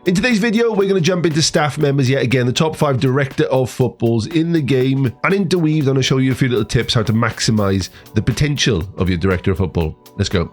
In today's video, we're going to jump into staff members yet again, the top 5 director of footballs in the game. And interweaved, I'm going to show you a few little tips how to maximize the potential of your director of football. Let's go.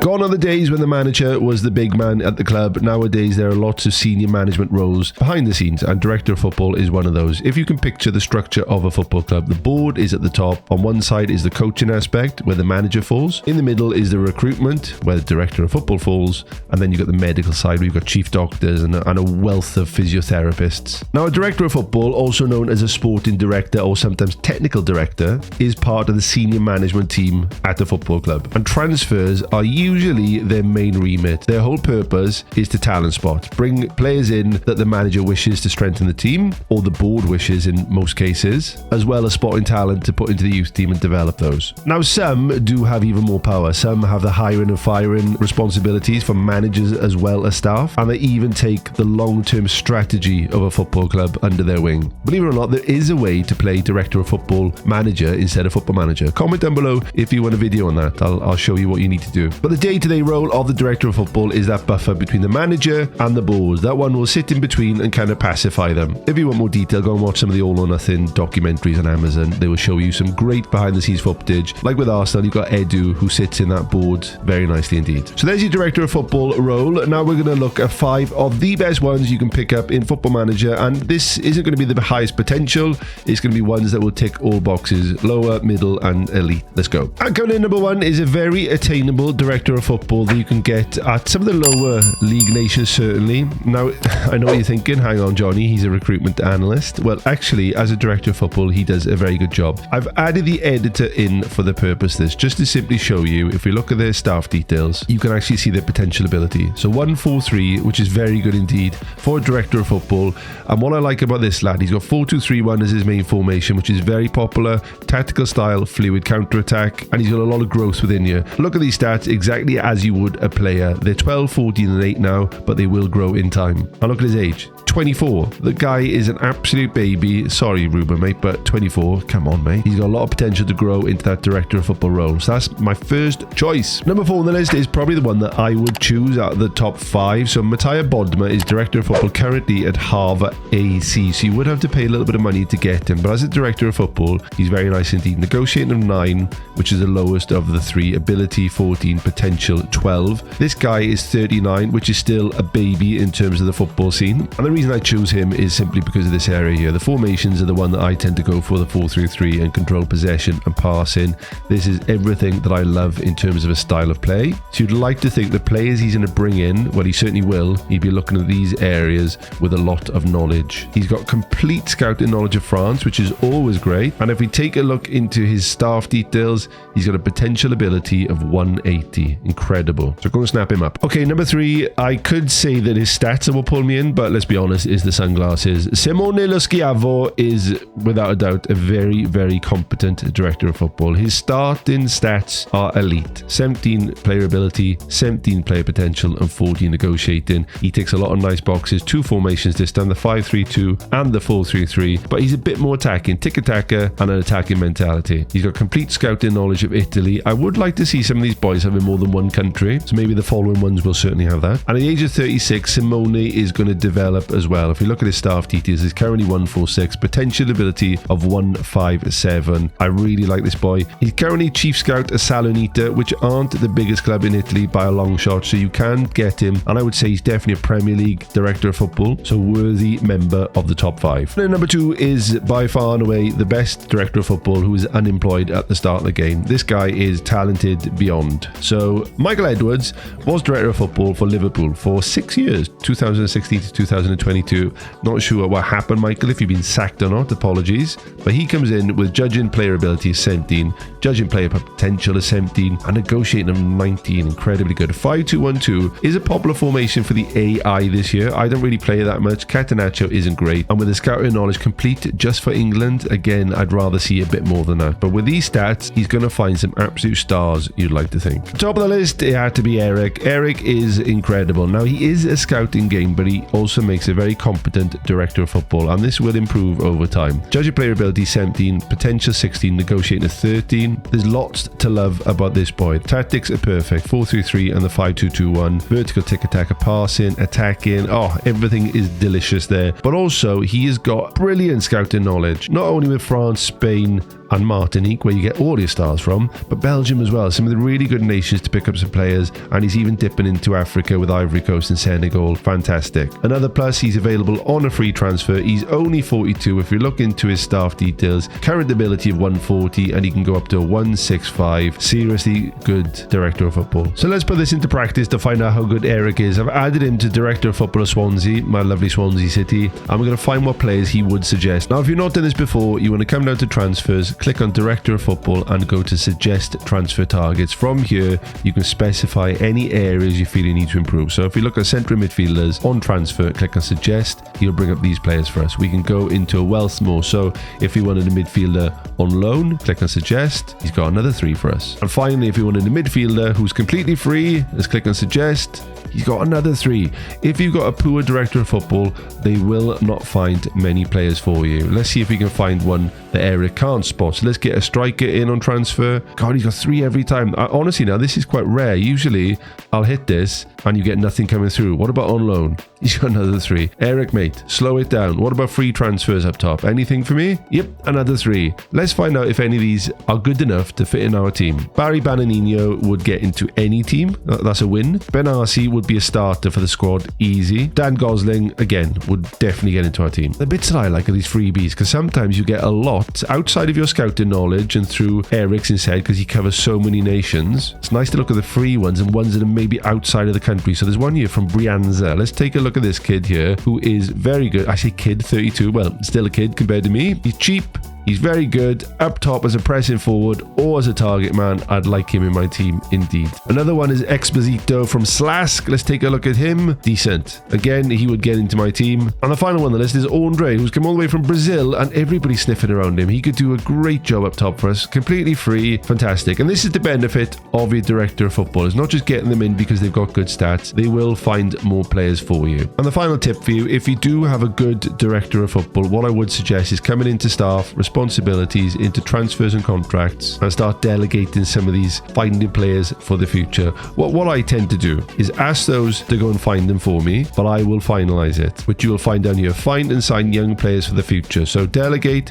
Gone are the days when the manager was the big man at the club. Nowadays, there are lots of senior management roles behind the scenes, and director of football is one of those. If you can picture the structure of a football club, the board is at the top. On one side is the coaching aspect, where the manager falls. In the middle is the recruitment, where the director of football falls. And then you've got the medical side, where you've got chief doctors and a wealth of physiotherapists. Now, a director of football, also known as a sporting director or sometimes technical director, is part of the senior management team at a football club. And transfers are usually their main remit. Their whole purpose is to talent spot, bring players in that the manager wishes to strengthen the team, or the board wishes in most cases, as well as spotting talent to put into the youth team and develop those. Now, some do have even more power. Some have the hiring and firing responsibilities for managers as well as staff, and they even take the long-term strategy of a football club under their wing. Believe it or not, there is a way to play director of football manager instead of football manager. Comment down below if you want a video on that. I'll show you what you need to do. But the day-to-day role of the director of football is that buffer between the manager and the board. That one will sit in between and kind of pacify them. If you want more detail, go and watch some of the All or Nothing documentaries on Amazon. They will show you some great behind-the-scenes footage. Like with Arsenal, you've got Edu, who sits in that board very nicely indeed. So there's your director of football role. Now we're going to look at 5 of the best ones you can pick up in Football Manager, and this isn't going to be the highest potential. It's going to be ones that will tick all boxes: lower, middle, and elite. Let's go. And coming in number 1 is a very attainable director of football that you can get at some of the lower league nations, certainly. Now, I know what you're thinking. Hang on, Johnny, he's a recruitment analyst. Well, actually, as a director of football, he does a very good job. I've added the editor in for the purpose of this, just to simply show you, if we look at their staff details, you can actually see their potential ability. So 1-4-3, which is very good indeed for a director of football. And what I like about this lad, he's got 4-2-3-1 as his main formation, which is very popular. Tactical style, fluid counter-attack, and he's got a lot of growth within you. Look at these stats exactly as you would a player. They're 12, 14 and 8 now, but they will grow in time. And look at his age, 24. The guy is an absolute baby. Sorry, Ruben, mate, but 24. Come on, mate. He's got a lot of potential to grow into that director of football role. So that's my first choice. Number 4 on the list is probably the one that I would choose out of the top 5. So Mattia Bodmer is director of football currently at Harvard AC. So you would have to pay a little bit of money to get him. But as a director of football, he's very nice indeed. Negotiating of 9, which is the lowest of the 3. Ability 14, potential 12. This guy is 39, which is still a baby in terms of the football scene. And the reason I choose him is simply because of this area here. The formations are the one that I tend to go for, the 4-3-3 and control possession and passing. This is everything that I love in terms of a style of play. So you'd like to think the players he's going to bring in, well, he certainly will. He'd be looking at these areas with a lot of knowledge. He's got complete scouting knowledge of France, which is always great. And if we take a look into his staff details, he's got a potential ability of 180. Incredible. So go and snap him up. Okay, number 3, I could say that his stats will pull me in, but let's be honest, is the sunglasses. Simone Lo Schiavo is without a doubt a very, very competent director of football. His starting stats are elite: 17 player ability, 17 player potential, and 14 negotiating. He ticks a lot of nice boxes. 2 formations this time, the 5-3-2 and the 4-3-3, but he's a bit more attacking, tick-attacker and an attacking mentality. He's got complete scouting knowledge of Italy. I would like to see some of these boys having more than one country, so maybe the following ones will certainly have that. And at the age of 36, Simone is going to develop as well. If you look at his staff details, he's currently 1-4-6, potential ability of 1-5-7. I really like this boy. He's currently chief scout at Salernitana, which aren't the biggest club in Italy by a long shot, so you can get him, and I would say he's definitely a Premier League director of football, so worthy member of the top 5. Then number 2 is by far and away the best director of football who is unemployed at the start of the game. This guy is talented beyond. So Michael Edwards was director of football for Liverpool for 6 years, 2016 to 2022. Not sure what happened, Michael, if you've been sacked or not, apologies. But he comes in with judging player ability 17, judging player potential is 17, and negotiating of 19. Incredibly good. 5-2-1-2 is a popular formation for the AI this year. I don't really play it that much. Catenaccio isn't great. And with his scouting knowledge complete just for England, again, I'd rather see a bit more than that. But with these stats, he's going to find some absolute stars, you'd like to think. Top of the list, it had to be Eric. Eric is incredible. Now, he is a scouting game, but he also makes a very competent director of football, and this will improve over time. Judge your player ability 17, potential 16, negotiating a 13. There's lots to love about this boy. Tactics are perfect, 4-3-3 and the 5-2-2-1. Vertical tick-attack, passing, attacking. Oh, everything is delicious there. But also, he has got brilliant scouting knowledge, not only with France, Spain, and Martinique, where you get all your stars from, but Belgium as well. Some of the really good nations to pick up some players, and he's even dipping into Africa with Ivory Coast and Senegal. Fantastic. Another plus, he's available on a free transfer. He's only 42. If you look into his staff details, current ability of 140, and he can go up to 165. Seriously good director of football. So let's put this into practice to find out how good Eric is. I've added him to director of football of Swansea, my lovely Swansea City, and we're going to find what players he would suggest. Now, if you've not done this before, you want to come down to transfers, click on Director of Football and go to Suggest Transfer Targets. From here, you can specify any areas you feel you need to improve. So if you look at centre midfielders on transfer, click on Suggest, he'll bring up these players for us. We can go into a wealth more. So if you wanted a midfielder on loan, click on Suggest, he's got another 3 for us. And finally, if you wanted a midfielder who's completely free, let's click on Suggest, he's got another 3. If you've got a poor director of football, they will not find many players for you. Let's see if we can find one that Eric can't spot. So let's get a striker in on transfer. God, he's got 3 every time. Honestly, now this is quite rare. Usually I'll hit this and you get nothing coming through. What about on loan? He's got another 3. Eric, mate, slow it down. What about free transfers up top? Anything for me? Yep, another 3. Let's find out if any of these are good enough to fit in our team. Barry Bananino would get into any team. That's a win. Ben Arce would be a starter for the squad. Easy. Dan Gosling, again, would definitely get into our team. The bits that I like are these freebies, because sometimes you get a lot outside of your scouting knowledge and through Eric's instead, because he covers so many nations. It's nice to look at the free ones and ones that are maybe outside of the country. So there's one here from Brianza. Let's take a look at this kid here, who is very good. I say kid, 32. Well, still a kid compared to me. He's cheap. He's very good up top as a pressing forward or as a target man. I'd like him in my team indeed. Another one is Exposito from Slask. Let's take a look at him. Decent. Again, he would get into my team. And the final one on the list is Andre, who's come all the way from Brazil and everybody's sniffing around him. He could do a great job up top for us. Completely free. Fantastic. And this is the benefit of your director of football. It's not just getting them in because they've got good stats. They will find more players for you. And the final tip for you, if you do have a good director of football, what I would suggest is coming into staff, responsibilities, into transfers and contracts, and start delegating some of these finding players for the future. What I tend to do is ask those to go and find them for me, but I will finalize it, which you will find down here. Find and sign young players for the future. So delegate.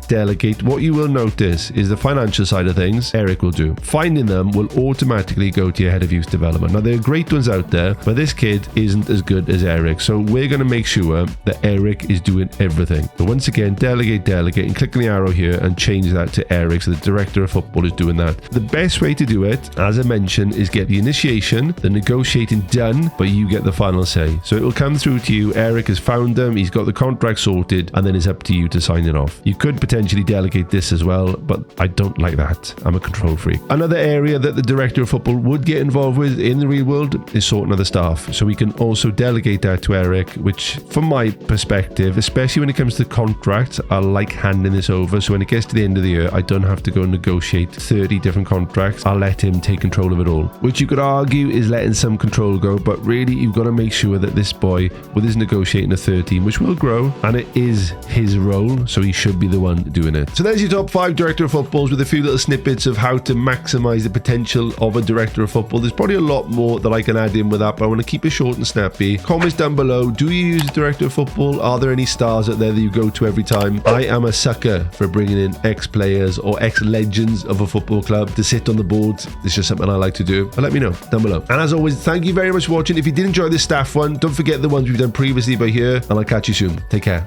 What you will notice is the financial side of things Eric will do. Finding them will automatically go to your head of youth development. Now, there are great ones out there, but this kid isn't as good as Eric. So we're going to make sure that Eric is doing everything. So once again, delegate, and click on the arrow here and change that to Eric, so the director of football is doing that. The best way to do it, as I mentioned, is get the initiation, the negotiating done, but you get the final say. So it will come through to you. Eric has found them, he's got the contract sorted, and then it's up to you to sign it off. You could potentially delegate this as well, but I don't like that. I'm a control freak. Another area that the director of football would get involved with in the real world is sorting of the staff. So we can also delegate that to Eric, which from my perspective, especially when it comes to contracts, I like handing this over. So when it gets to the end of the year, I don't have to go and negotiate 30 different contracts. I'll let him take control of it all, which you could argue is letting some control go, but really you've got to make sure that this boy, with his negotiating a 13, which will grow, and it is his role, so he should be the one doing it. So there's your top 5 director of footballs with a few little snippets of how to maximize the potential of a director of football. There's probably a lot more that I can add in with that, but I want to keep it short and snappy. Comments down below. Do you use a director of football? Are there any stars out there that you go to every time? I am a sucker for bringing in ex-players or ex-legends of a football club to sit on the board. It's just something I like to do. But let me know down below. And as always, thank you very much for watching. If you did enjoy this staff one, don't forget the ones we've done previously by here, and I'll catch you soon. Take care.